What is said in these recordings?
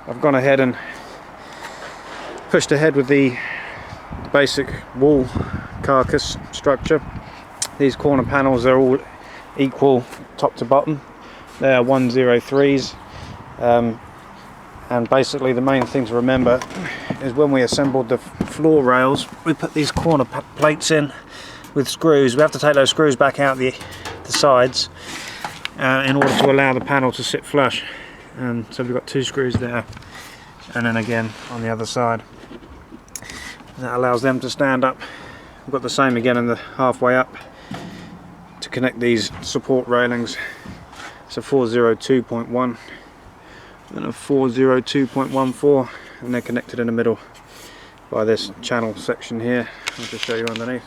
I've gone ahead and pushed ahead with the basic wall carcass structure. These corner panels are all equal top to bottom. They are 103s, and basically the main thing to remember is when we assembled the floor rails, we put these corner plates in with screws. We have to take those screws back out the sides in order to allow the panel to sit flush. So we've got 2 screws there, and then again on the other side. That allows them to stand up. We've got the same again in the halfway up to connect these support railings. It's a 402.1 and a 402.14, and they're connected in the middle by this channel section here. I'll just show you underneath.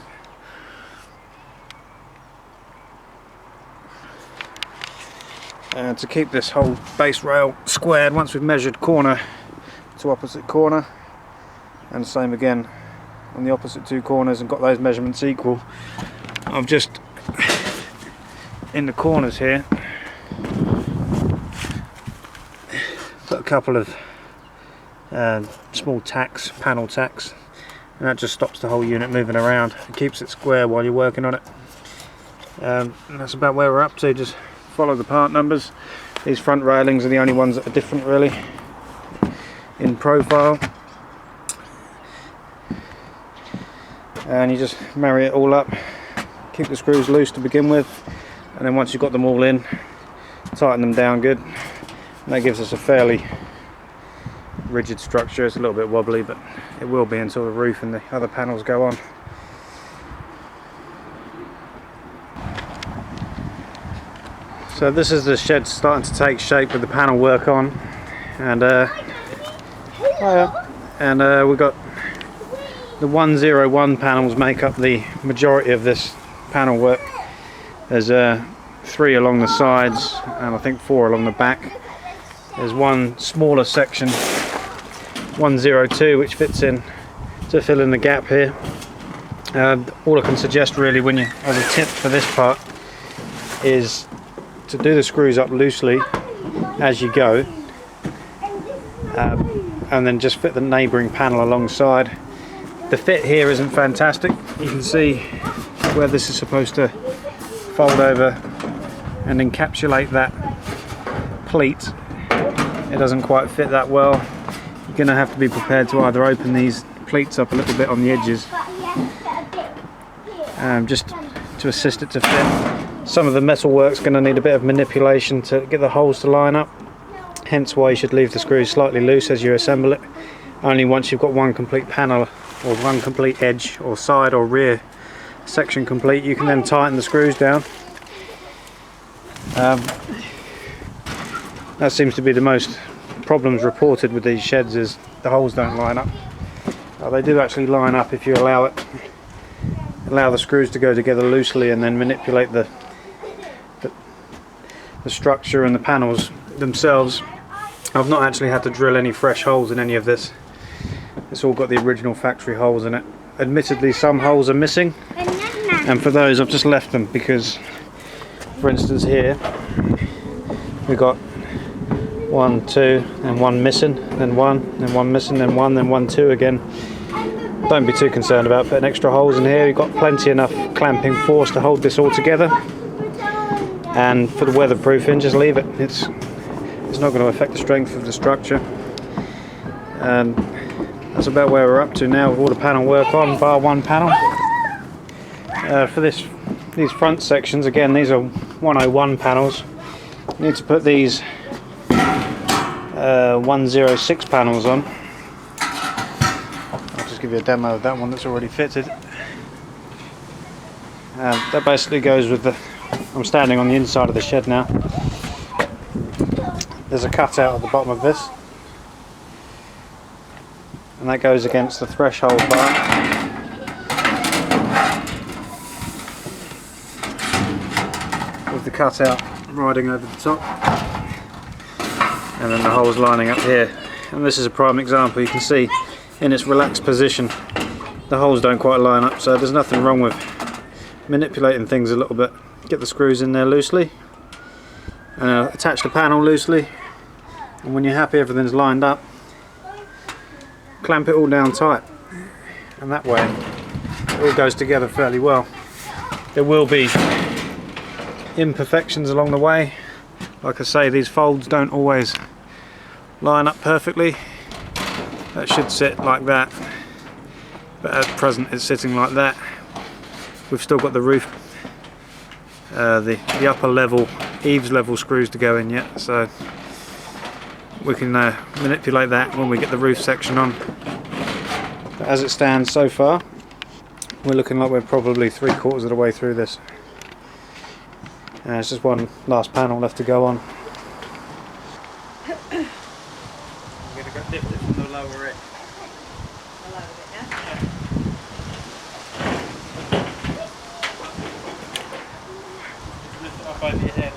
And to keep this whole base rail squared, once we've measured corner to opposite corner, and the same again on the opposite 2 corners, and got those measurements equal, I've just in the corners here put a couple of small tacks, panel tacks, and that just stops the whole unit moving around. It keeps it square while you're working on it. And that's about where we're up to. Just follow the part numbers. These front railings are the only ones that are different really in profile, and you just marry it all up, keep the screws loose to begin with, and then once you've got them all in, tighten them down good, and that gives us a fairly rigid structure. It's a little bit wobbly, but it will be until the roof and the other panels go on. So this is the shed starting to take shape with the panel work on, and we've got the 101 panels make up the majority of this panel work. There's 3 along the sides and I think 4 along the back. There's one smaller section, 102, which fits in to fill in the gap here. All I can suggest really, when you, as a tip for this part, is to do the screws up loosely as you go, and then just fit the neighbouring panel alongside. The fit here isn't fantastic. You can see where this is supposed to fold over and encapsulate that pleat. It doesn't quite fit that well. You're going to have to be prepared to either open these pleats up a little bit on the edges, just to assist it to fit. Some of the metal work's going to need a bit of manipulation to get the holes to line up, hence why you should leave the screws slightly loose as you assemble it. Only once you've got one complete panel or one complete edge or side or rear section complete, you can then tighten the screws down. That seems to be the most problems reported with these sheds, is the holes don't line up. They do actually line up if you allow the screws to go together loosely and then manipulate the structure and the panels themselves. I've not actually had to drill any fresh holes in any of this. It's all got the original factory holes in it. Admittedly, some holes are missing, and for those I've just left them because, for instance, here we've got 1, 2, and 1 missing, then 1, then 1 missing, then 1, then 1, 2 again. Don't be too concerned about putting extra holes in here. You've got plenty enough clamping force to hold this all together, and for the weatherproofing, just leave it. It's not going to affect the strength of the structure. And that's about where we're up to now with all the panel work on, bar one panel. For these front sections, again, these are 101 panels. You need to put these 106 panels on. I'll just give you a demo of that one that's already fitted. That basically goes with the... I'm standing on the inside of the shed now. There's a cutout at the bottom of this, and that goes against the threshold bar. With the cutout riding over the top, and then the holes lining up here. And this is a prime example. You can see in its relaxed position the holes don't quite line up, so there's nothing wrong with manipulating things a little bit. Get the screws in there loosely, and attach the panel loosely, And when you're happy everything's lined up, clamp it all down tight, and that way it all goes together fairly well. There will be imperfections along the way. Like I say, these folds don't always line up perfectly. That should sit like that, but at present it's sitting like that. We've still got the roof, the upper level, eaves level screws to go in yet, so we can manipulate that when we get the roof section on. But as it stands so far, we're looking like we're probably 3/4 of the way through this. There's just one last panel left to go on. I'm going to go lift it from the lower edge. The lower bit, yeah? Lift it up over your head.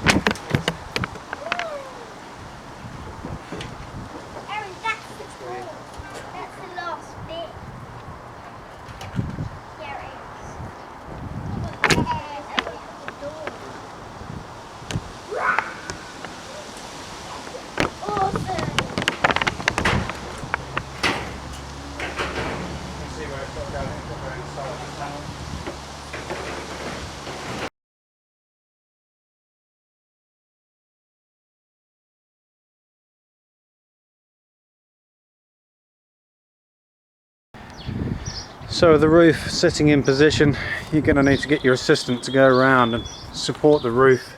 So with the roof sitting in position, you're going to need to get your assistant to go around and support the roof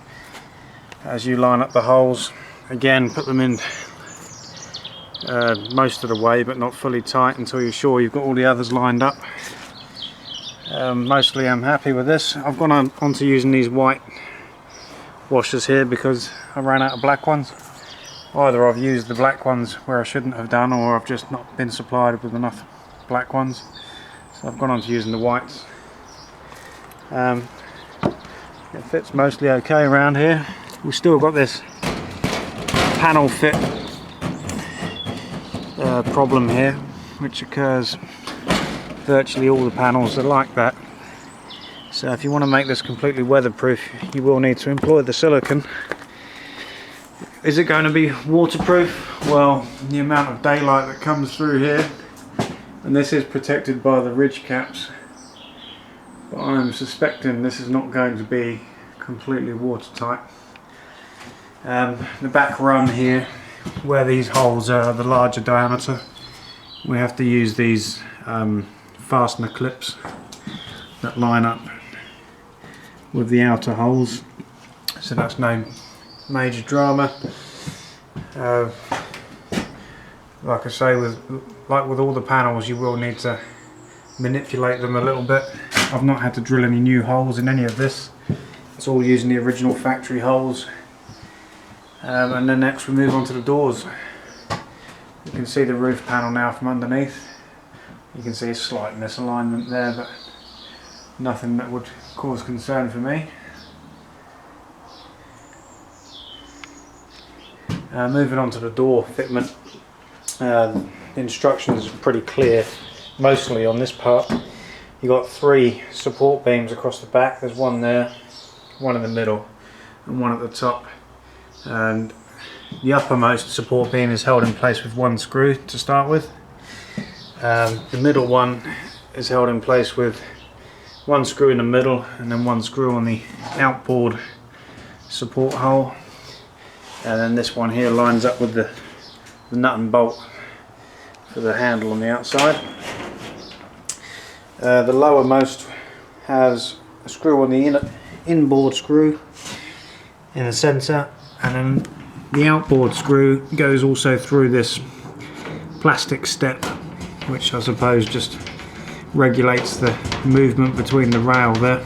as you line up the holes. Again, put them in most of the way, but not fully tight until you're sure you've got all the others lined up. Mostly I'm happy with this. I've gone on to using these white washers here because I ran out of black ones. Either I've used the black ones where I shouldn't have done, or I've just not been supplied with enough black ones. So I've gone on to using the whites. It fits mostly okay around here. We've still got this panel fit problem here, which occurs virtually all the panels are like that. So if you want to make this completely weatherproof, you will need to employ the silicone. Is it going to be waterproof? Well, the amount of daylight that comes through here, and this is protected by the ridge caps, but I'm suspecting this is not going to be completely watertight. The back run here, where these holes are the larger diameter, we have to use these fastener clips that line up with the outer holes, so that's no major drama. Like I say, like with all the panels, you will need to manipulate them a little bit. I've not had to drill any new holes in any of this. It's all using the original factory holes. And then next we move on to the doors. You can see the roof panel now from underneath. You can see a slight misalignment there, but nothing that would cause concern for me. Moving on to the door fitment. The instructions are pretty clear, mostly on this part. You've got 3 support beams across the back. There's one there, one in the middle, and one at the top. And the uppermost support beam is held in place with 1 screw to start with. The middle one is held in place with 1 screw in the middle, and then 1 screw on the outboard support hole. And then this one here lines up with the nut and bolt for the handle on the outside. The lowermost has a screw on the inboard screw in the centre, and then the outboard screw goes also through this plastic step, which I suppose just regulates the movement between the rail there.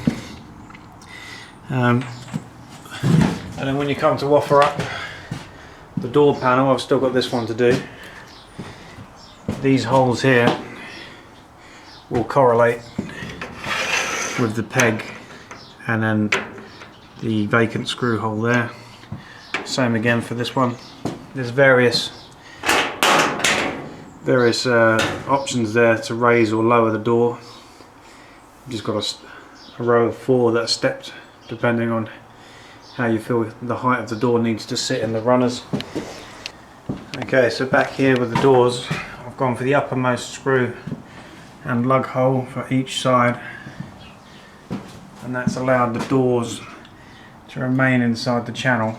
And then when you come to offer up the door panel, I've still got this one to do. These holes here will correlate with the peg and then the vacant screw hole there. Same again for this one. There's various options there to raise or lower the door. You've just got a row of 4 that are stepped depending on how you feel the height of the door needs to sit in the runners. Okay, so back here with the doors, I've gone for the uppermost screw and lug hole for each side, and that's allowed the doors to remain inside the channel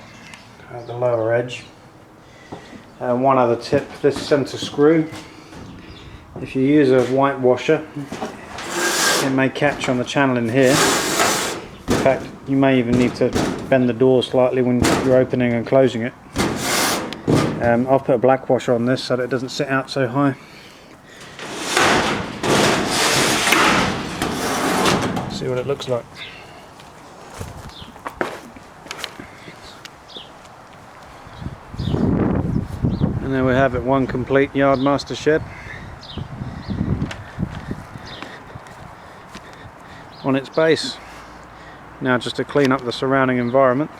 at the lower edge. One other tip, this centre screw, if you use a white washer, it may catch on the channel in here. In fact, you may even need to bend the door slightly when you're opening and closing it. I'll put a black washer on this so that it doesn't sit out so high. See what it looks like. And there we have it, one complete Yardmaster shed on its base. Now just to clean up the surrounding environment,